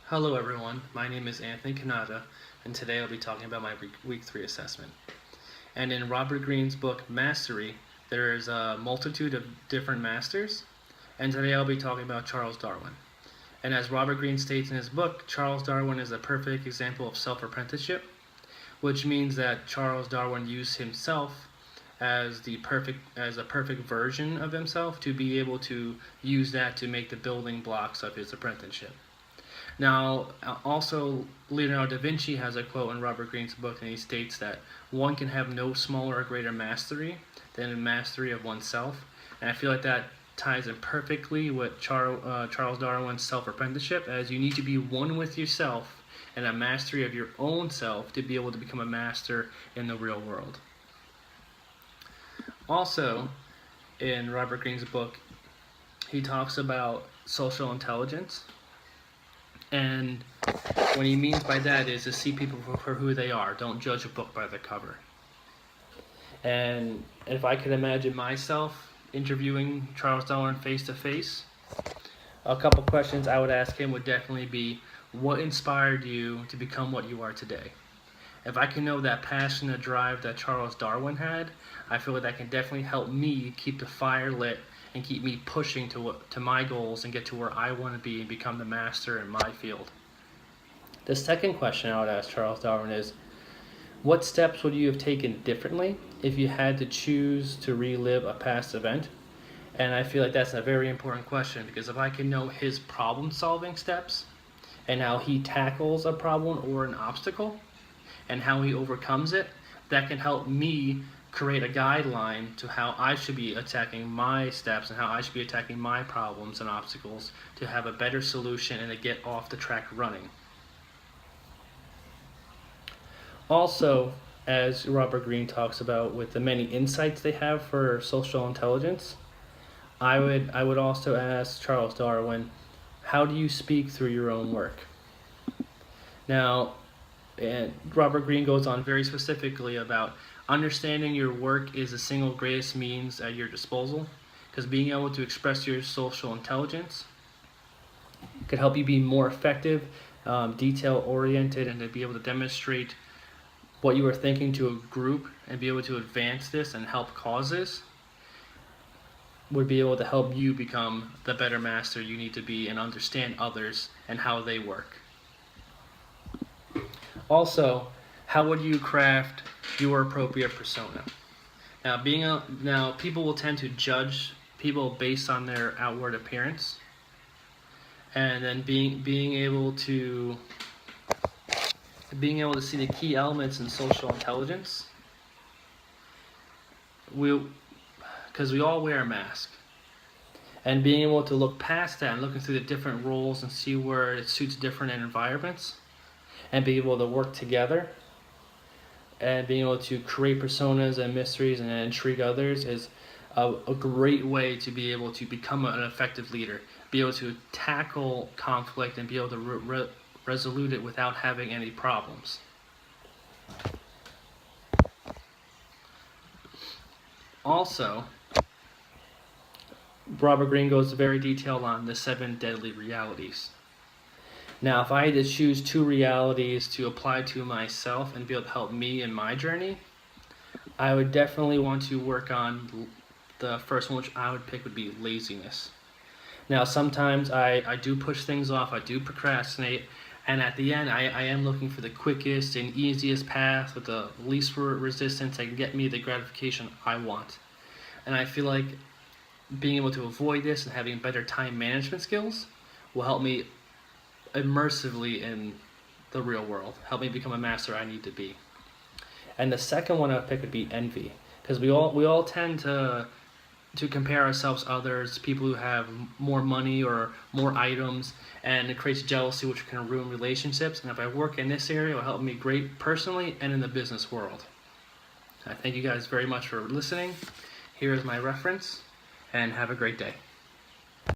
Hello everyone, my name is Anthony Kanada, and today I'll be talking about my week 3 assessment. And in Robert Greene's book, Mastery, there is a multitude of different masters, and today I'll be talking about Charles Darwin. And as Robert Greene states in his book, Charles Darwin is a perfect example of self-apprenticeship, which means that Charles Darwin used himself as a perfect version of himself to be able to use that to make the building blocks of his apprenticeship. Now, also, Leonardo da Vinci has a quote in Robert Greene's book, and he states that one can have no smaller or greater mastery than a mastery of oneself. And I feel like that ties in perfectly with Charles Darwin's self-apprenticeship, as you need to be one with yourself and a mastery of your own self to be able to become a master in the real world. Also, in Robert Greene's book, he talks about social intelligence. And what he means by that is to see people for who they are. Don't judge a book by the cover. And if I could imagine myself interviewing Charles Darwin face to face, a couple questions I would ask him would definitely be, what inspired you to become what you are today? If I can know that passion and drive that Charles Darwin had, I feel like that can definitely help me keep the fire lit and keep me pushing to my goals and get to where I want to be and become the master in my field. The second question I would ask Charles Darwin is, what steps would you have taken differently if you had to choose to relive a past event? And I feel like that's a very important question, because if I can know his problem-solving steps and how he tackles a problem or an obstacle and how he overcomes it, that can help me create a guideline to how I should be attacking my steps and how I should be attacking my problems and obstacles to have a better solution and to get off the track running. Also, as Robert Greene talks about with the many insights they have for social intelligence, I would also ask Charles Darwin, how do you speak through your own work? Now, and Robert Greene goes on very specifically about understanding your work is the single greatest means at your disposal, because being able to express your social intelligence could help you be more effective, detail-oriented, and to be able to demonstrate what you are thinking to a group and be able to advance this and help causes would be able to help you become the better master you need to be and understand others and how they work. Also, how would you craft your appropriate persona? Now, people will tend to judge people based on their outward appearance, and then being able to see the key elements in social intelligence. Because we all wear a mask, and being able to look past that and looking through the different roles and see where it suits different environments, and be able to work together and being able to create personas and mysteries and intrigue others is a great way to be able to become an effective leader, be able to tackle conflict and be able to resolve it without having any problems. Also, Robert Greene goes very detailed on the 7 deadly realities. Now, if I had to choose 2 realities to apply to myself and be able to help me in my journey, I would definitely want to work on the first one, which I would pick would be laziness. Now, sometimes I do push things off, I do procrastinate, and at the end, I am looking for the quickest and easiest path with the least resistance that can get me the gratification I want. And I feel like being able to avoid this and having better time management skills will help me immersively in the real world, help me become a master I need to be. And the second one I would pick would be envy, because we all tend to compare ourselves to others, people who have more money or more items, and it creates jealousy, which can ruin relationships. And if I work in this area, it will help me great personally and in the business world. I thank you guys very much for listening. Here is my reference, and have a great day.